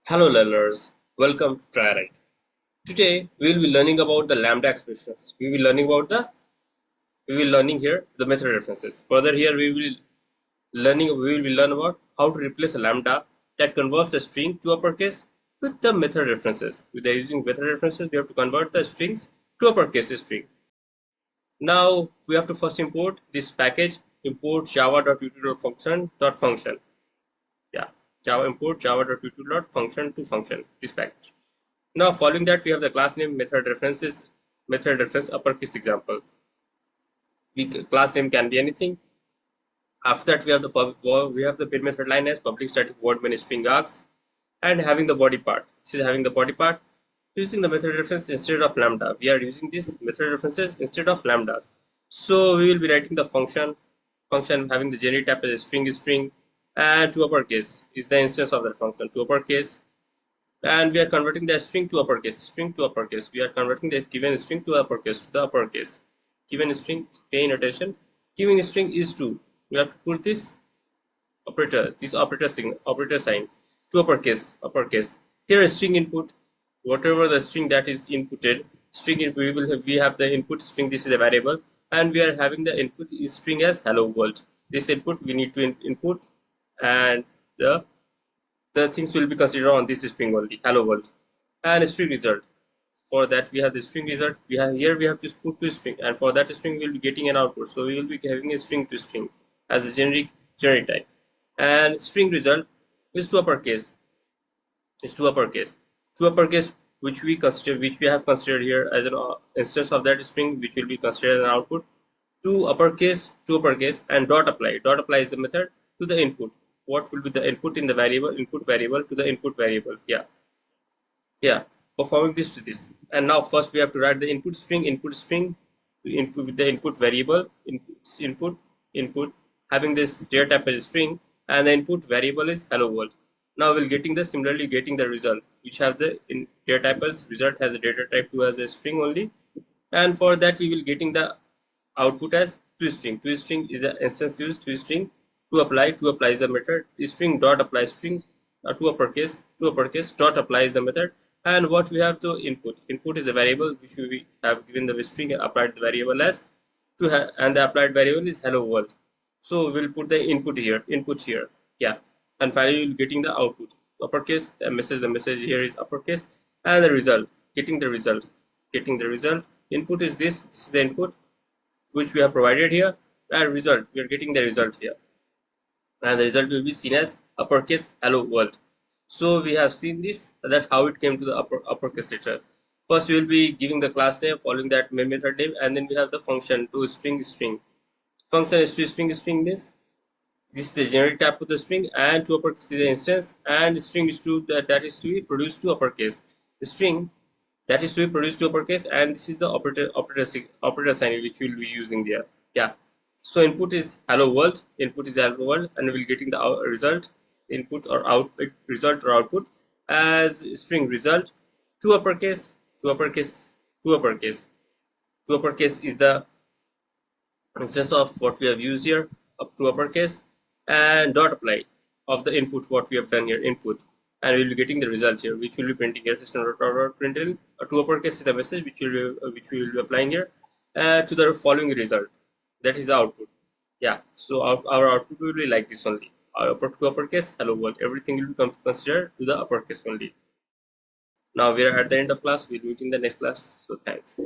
Hello learners, welcome to Triaright. Today we will be learning about the lambda expressions. We will learning here the method references. Further here we will learn about how to replace a lambda that converts a string to uppercase with the method references. With the using method references, we have to convert the strings to uppercase string. Now we have to first import this package, import java.util.function. Yeah, Java import java.util.function to function, this package. Now, following that, we have the class name method references, method reference uppercase example. Class name can be anything. After that, we have the build method line as public static void main string args, and having the body part. This is having the body part. Using the method reference instead of lambda, we are using this method references instead of lambda. So we will be writing the function having the generate type as a string, and to uppercase is the instance of that function to uppercase, and we are converting the string to uppercase. We are converting the given string to uppercase. Given string, paying attention, given string is 2. We have to put this operator sign to uppercase. Here a string input, whatever the string that is inputted, string input, we have the input string. This is a variable, and we are having the input string as hello world. This input we need to input, and the things will be considered on this string only, hello world, and string result. For that we have the string result. We have to put to string, and for that string we'll be getting an output. So we will be having a string to string as a generic type, and string result is to uppercase, which we have considered here as an instance of that string, which will be considered an output to uppercase, and dot apply is the method to the input. What will be the input in the input variable to the input variable? Yeah, performing this to this. And now first we have to write the input string to input with the input variable, input having this data type as a string, and the input variable is hello world. Now we'll similarly getting the result, which have the data type as result has a data type to as a string only, and for that we will getting the output as toString. toString is the instance used toString to apply is the method. String dot apply string to uppercase dot apply is the method. And what we have to input is a variable which we have given the string, applied the variable as and the applied variable is hello world. So we'll put the input here. Yeah, and finally we'll getting the output uppercase. The message here is uppercase, and the result getting the result. Input is this is the input which we have provided here, and result we are getting the result here, and the result will be seen as uppercase hello world. So we have seen this, that how it came to the uppercase letter. First we will be giving the class name, following that main method name, and then we have the function to string. Function is to string means this is the generic type of the string, and to uppercase is the instance, and string is to that is to be produced to uppercase. The string that is to be produced to uppercase, and this is the operator sign which we will be using there. Yeah. So input is hello world, and we'll getting the result, input or output, result or output as string result to uppercase. Is the instance of what we have used here, up to uppercase, and dot apply of the input what we have done here, input, and we will be getting the result here, which will be printing here system.out.println to uppercase is the message which we will be applying here to the following result, that is the output. Yeah, so our output will be like this only, our uppercase hello world, everything will be considered to the uppercase only. Now we are at the end of class. We'll meet in the next class, so thanks.